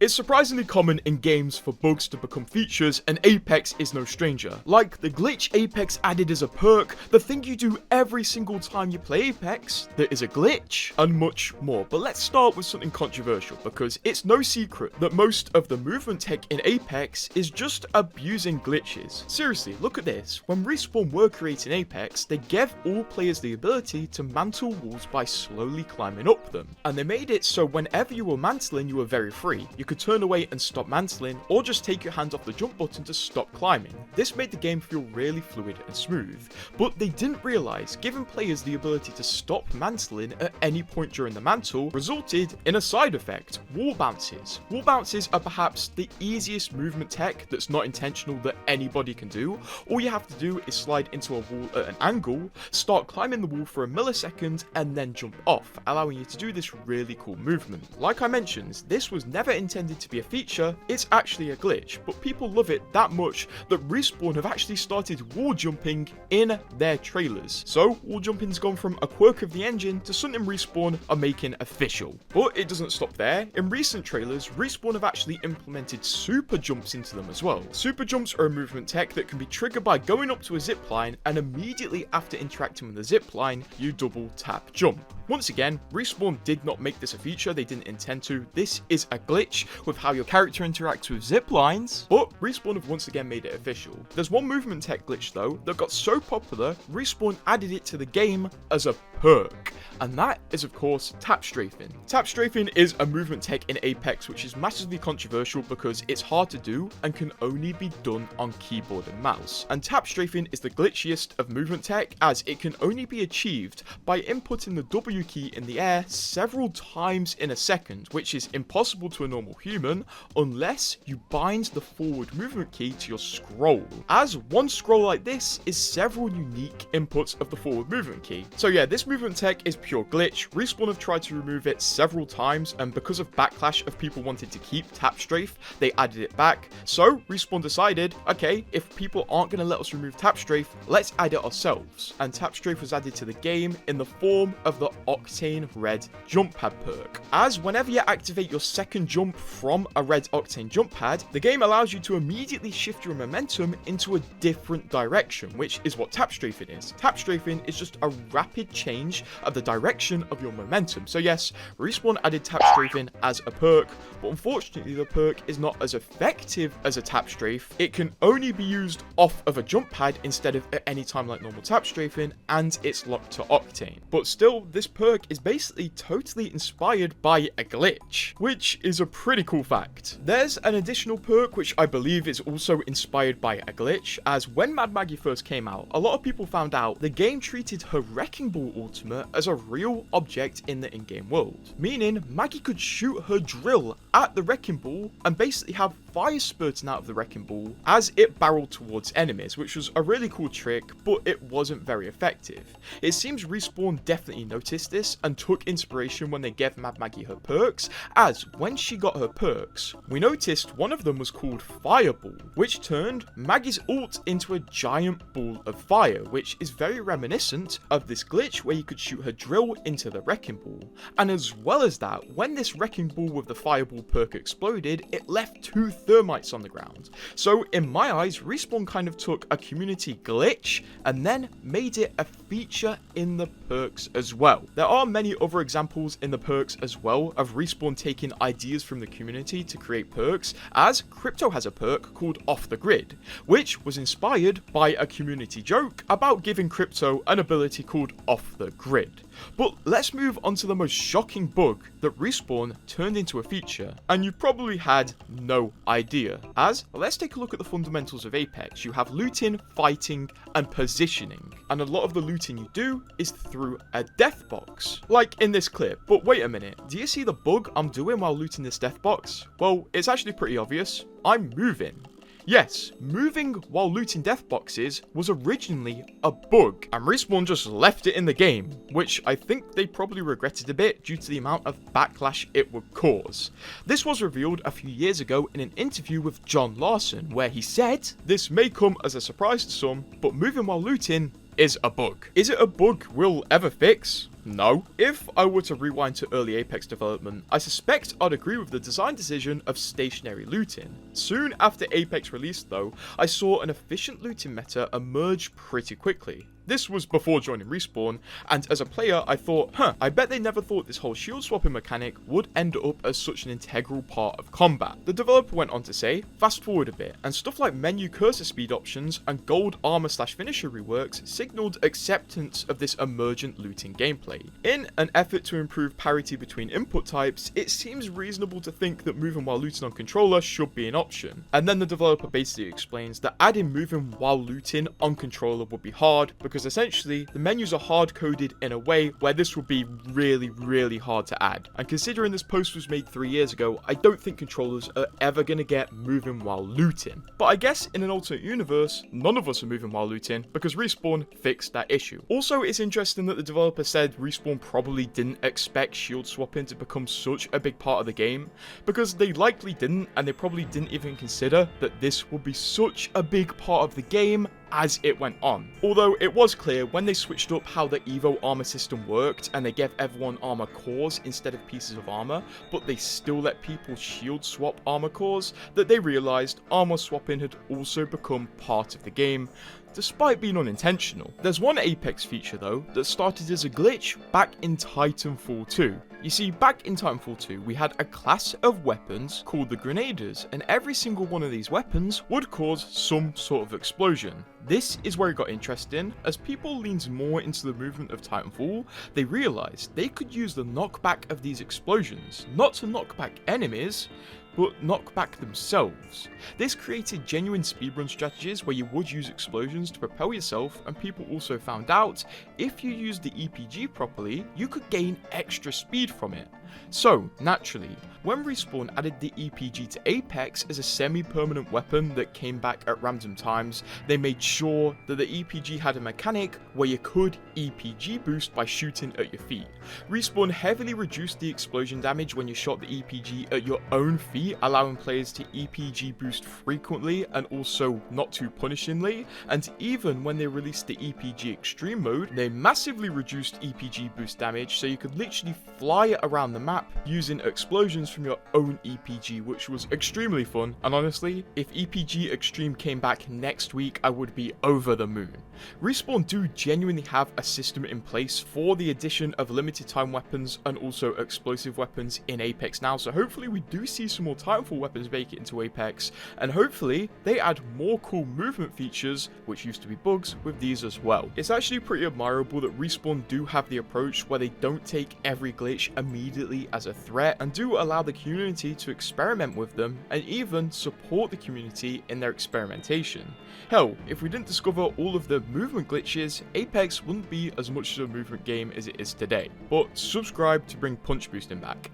It's surprisingly common in games for bugs to become features, and Apex is no stranger. Like the glitch Apex added as a perk, the thing you do every single time you play Apex that is a glitch, and much more. But let's start with something controversial, because it's no secret that most of the movement tech in Apex is just abusing glitches. Seriously, look at this. When Respawn were creating Apex, they gave all players the ability to mantle walls by slowly climbing up them. And they made it so whenever you were mantling, you were very free. You could turn away and stop mantling, or just take your hands off the jump button to stop climbing. This made the game feel really fluid and smooth, but they didn't realise giving players the ability to stop mantling at any point during the mantle resulted in a side effect: wall bounces. Wall bounces are perhaps the easiest movement tech that's not intentional that anybody can do. All you have to do is slide into a wall at an angle, start climbing the wall for a millisecond, and then jump off, allowing you to do this really cool movement. Like I mentioned, this was never intended to be a feature, it's actually a glitch, but people love it that much that Respawn have actually started wall jumping in their trailers. So wall jumping's gone from a quirk of the engine to something Respawn are making official. But it doesn't stop there. In recent trailers, Respawn have actually implemented super jumps into them as well. Super jumps are a movement tech that can be triggered by going up to a zip line, and immediately after interacting with the zip line, you double tap jump. Once again, Respawn did not make this a feature, they didn't intend to. This is a glitch with how your character interacts with zip lines, but Respawn have once again made it official. There's one movement tech glitch though that got so popular, Respawn added it to the game as a perk, and that is of course tap strafing. Tap strafing is a movement tech in Apex which is massively controversial because it's hard to do and can only be done on keyboard and mouse. And tap strafing is the glitchiest of movement tech, as it can only be achieved by inputting the W key in the air several times in a second, which is impossible to a normal human unless you bind the forward movement key to your scroll, as one scroll like this is several unique inputs of the forward movement key. So yeah, this movement tech is pure glitch. Respawn have tried to remove it several times, and because of backlash of people wanting to keep tap strafe, they added it back. So Respawn decided, okay, if people aren't going to let us remove tap strafe, let's add it ourselves. And tap strafe was added to the game in the form of the Octane Red jump pad perk, as whenever you activate your second jump from a red Octane jump pad, the game allows you to immediately shift your momentum into a different direction, which is what tap strafing is. Tap strafing is just a rapid change of the direction of your momentum. So yes, Respawn added tap strafing as a perk, but unfortunately the perk is not as effective as a tap strafe. It can only be used off of a jump pad instead of at any time like normal tap strafing, and it's locked to Octane. But still, this perk is basically totally inspired by a glitch, which is a pretty cool fact. There's an additional perk which I believe is also inspired by a glitch, as when Mad Maggie first came out, a lot of people found out the game treated her Wrecking Ball ultimate as a real object in the in-game world, meaning Maggie could shoot her drill at the Wrecking Ball and basically have fire spurting out of the Wrecking Ball as it barreled towards enemies, which was a really cool trick, but it wasn't very effective. It seems Respawn definitely noticed this and took inspiration when they gave Mad Maggie her perks, as when she got her perks, we noticed one of them was called Fireball, which turned Maggie's ult into a giant ball of fire, which is very reminiscent of this glitch where you could shoot her drill into the Wrecking Ball. And as well as that, when this Wrecking Ball with the Fireball perk exploded, it left 2 thermites on the ground. So in my eyes, Respawn kind of took a community glitch and then made it a feature in the perks as well. There are many other examples in the perks as well of Respawn taking ideas from the community to create perks, as Crypto has a perk called Off the Grid, which was inspired by a community joke about giving Crypto an ability called Off the Grid. But let's move on to the most shocking bug that Respawn turned into a feature, and you probably had no idea, as let's take a look at the fundamentals of Apex. You have looting, fighting, and positioning, and a lot of the looting you do is through a death box, like in this clip. But wait a minute, do you see the bug I'm doing while looting this death box? Well, it's actually pretty obvious. I'm moving. Yes, moving while looting death boxes was originally a bug, and Respawn just left it in the game, which I think they probably regretted a bit due to the amount of backlash it would cause. This was revealed a few years ago in an interview with John Larson, where he said, "This may come as a surprise to some, but moving while looting is a bug. Is it a bug we'll ever fix? No. If I were to rewind to early Apex development, I suspect I'd agree with the design decision of stationary looting. Soon after Apex released though, I saw an efficient looting meta emerge pretty quickly. This was before joining Respawn, and as a player I thought, I bet they never thought this whole shield swapping mechanic would end up as such an integral part of combat. The developer went on to say, fast forward a bit, and stuff like menu cursor speed options and gold armor/finisher reworks signaled acceptance of this emergent looting gameplay. In an effort to improve parity between input types, it seems reasonable to think that moving while looting on controller should be an option. And then the developer basically explains that adding moving while looting on controller would be hard, because essentially the menus are hard coded in a way where this would be really hard to add. And considering this post was made 3 years ago, I don't think controllers are ever gonna get moving while looting. But I guess in an alternate universe, none of us are moving while looting because Respawn fixed that issue. Also, it's interesting that the developer said Respawn probably didn't expect shield swapping to become such a big part of the game, because they likely didn't, and they probably didn't even consider that this would be such a big part of the game as it went on. Although it was clear when they switched up how the Evo armor system worked and they gave everyone armor cores instead of pieces of armor, but they still let people shield swap armor cores, that they realized armor swapping had also become part of the game, despite being unintentional. There's one Apex feature though that started as a glitch back in Titanfall 2. You see, back in Titanfall 2, we had a class of weapons called the Grenaders, and every single one of these weapons would cause some sort of explosion. This is where it got interesting. As people leaned more into the movement of Titanfall, they realized they could use the knockback of these explosions, not to knock back enemies, but knock back themselves. This created genuine speedrun strategies where you would use explosions to propel yourself, and people also found out if you used the EPG properly, you could gain extra speed from it. So, naturally, when Respawn added the EPG to Apex as a semi-permanent weapon that came back at random times, they made sure that the EPG had a mechanic where you could EPG boost by shooting at your feet. Respawn heavily reduced the explosion damage when you shot the EPG at your own feet, allowing players to EPG boost frequently and also not too punishingly, and even when they released the EPG Extreme mode, they massively reduced EPG boost damage so you could literally fly around the map using explosions from your own EPG, which was extremely fun. And honestly, if EPG Extreme came back next week, I would be over the moon. Respawn do genuinely have a system in place for the addition of limited time weapons and also explosive weapons in Apex now, so hopefully we do see some more Titanfall weapons make it into Apex, and hopefully they add more cool movement features, which used to be bugs, with these as well. It's actually pretty admirable that Respawn do have the approach where they don't take every glitch immediately as a threat and do allow the community to experiment with them and even support the community in their experimentation. Hell, if we didn't discover all of the movement glitches, Apex wouldn't be as much of a movement game as it is today. But subscribe to bring punch boosting back.